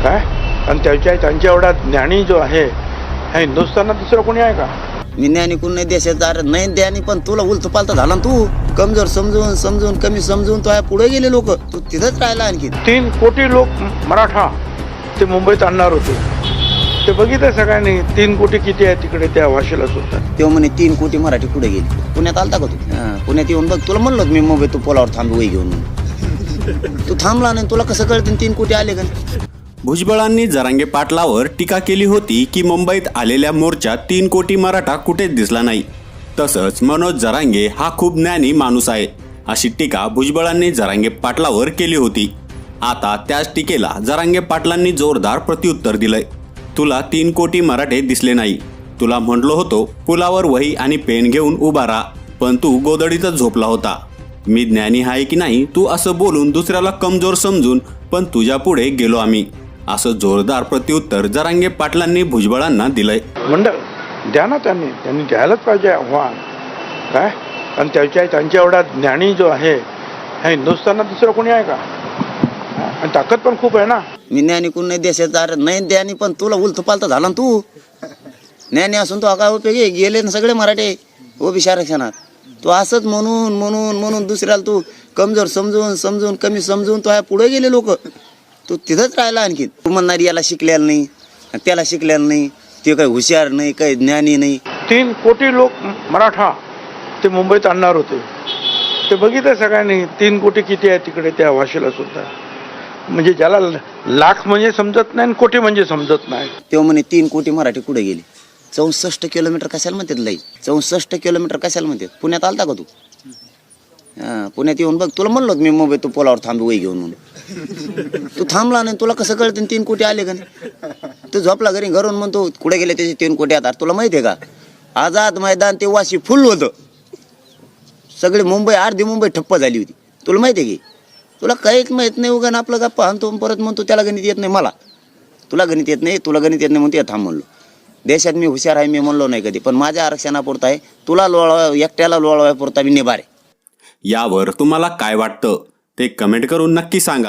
काय आणि त्यांच्या एवढा ज्ञानी जो आहे ह्या हिंदुस्थानात दुसरं कोणी आहे का? मी ज्ञानी कोण नाही देशाचा, अरे नाही ज्ञानी, पण तुला उलट पालत झाला ना, तू कमजोर समजून समजून कमी समजून तो पुढे गेले लोक, तू तिथंच राहिला. आणखी 3 कोटी लोक मराठा ते मुंबईत आणणार होते. ते बघितलं सगळ्यांनी 3 कोटी किती आहे तिकडे त्या भाषेला सुद्धा. तेव्हा म्हणे 3 कोटी मराठी पुढे गेली. पुण्यात आलता का तू? पुण्यात येऊन बघ, तुला म्हणलो मी मुंबईत तू पोलावर थांब वही घेऊन. तू थांबला नाही, तुला कसं कळतं 3 कोटी आले का? भुजबळांनी जरांगे पाटलावर टीका केली होती की मुंबईत आलेल्या मोर्चात 3 कोटी मराठा कुठेच दिसला नाही. तसंच मनोज जरांगे हा खूप ज्ञानी माणूस आहे अशी टीका भुजबळांनी जरांगे पाटलावर केली होती. आता त्याच टीकेला जरांगे पाटलांनी जोरदार प्रत्युत्तर दिलंय. तुला 3 कोटी मराठे दिसले नाही. तुला म्हटलो होतो पुलावर वही आणि पेन घेऊन उभा राहा, पण तू गोदडीतच झोपला होता. मी ज्ञानी आहे की नाही तू असं बोलून दुसऱ्याला कमजोर समजून पण तुझ्या पुढे गेलो आम्ही, असं जोरदार प्रत्युत्तर जरांगे पाटलांनी भुजबळांना दिलंय. मंडळ द्या ना, त्यांनी द्यायलाच पाहिजे आव्हान. काय आणि त्यांच्या एवढा ज्ञानी जो आहे ह्या हिंदुस्थानात दुसरं कोणी आहे का? आणि ताकद पण खूप आहे ना. मी ज्ञानी कोण नाही देशाचा, अरे नाही ज्ञानी, पण तुला उलट पालत झाला ना, तू ज्ञानी असून तो काय उपयोगी? गेले ना सगळे मराठे ओबीसी आरक्षणात. तू असंच म्हणून म्हणून म्हणून दुसऱ्याला तू कमजोर समजून समजून कमी समजून तो पुढे गेले लोक, तू तिथंच राहिला. आणखी तू म्हणणार याला शिकलेलं नाही, त्याला शिकलेलं नाही, ते काही हुशार नाही, काही ज्ञानी नाही. 3 कोटी लोक मराठा ते मुंबईत आणणार होते. ते बघितलं सगळ्यांनी 3 कोटी किती आहे तिकडे त्या भाषेला सुद्धा. म्हणजे ज्याला लाख म्हणजे समजत नाही आणि कोटी म्हणजे समजत नाही. तेव्हा म्हणे 3 कोटी मराठी कुठे गेले. 64 किलोमीटर कशाला म्हणतात लई? 64 किलोमीटर कशाला म्हणतात? पुण्यात आलता का तू? पुण्यात येऊन बघ, तुला म्हणलो मी मुंबईत तू पोलावर थांब वही घेऊन म्हणून. तू थांबला नाही, तुला कसं कळतं 3 कोटी आले का नाही? तू झोपला घरी, घरून म्हणतो कुठे गेले त्याचे 3 कोटी. आता तुला माहिती आहे का, आझाद मैदान ते वाशी फुल होतं. सगळी मुंबई, अर्धी मुंबई ठप्प झाली होती. तुला माहिती आहे की? तुला काहीच माहीत नाही. उगा आपलं गप्पा आणतो परत म्हणतो त्याला गणित येत नाही. मला तुला गणित येत नाही, तुला गणित येत नाही म्हणतो थांब म्हणलो. देशात मी हुशार आहे मी म्हणलो नाही कधी, पण माझ्या आरक्षणापुरता आहे. तुला लोळवा एकट्याला लोळवायपुरता मी निभार आहे. यावर तुम्हाला काय वाटतं ते कमेंट करून नक्की सांगा.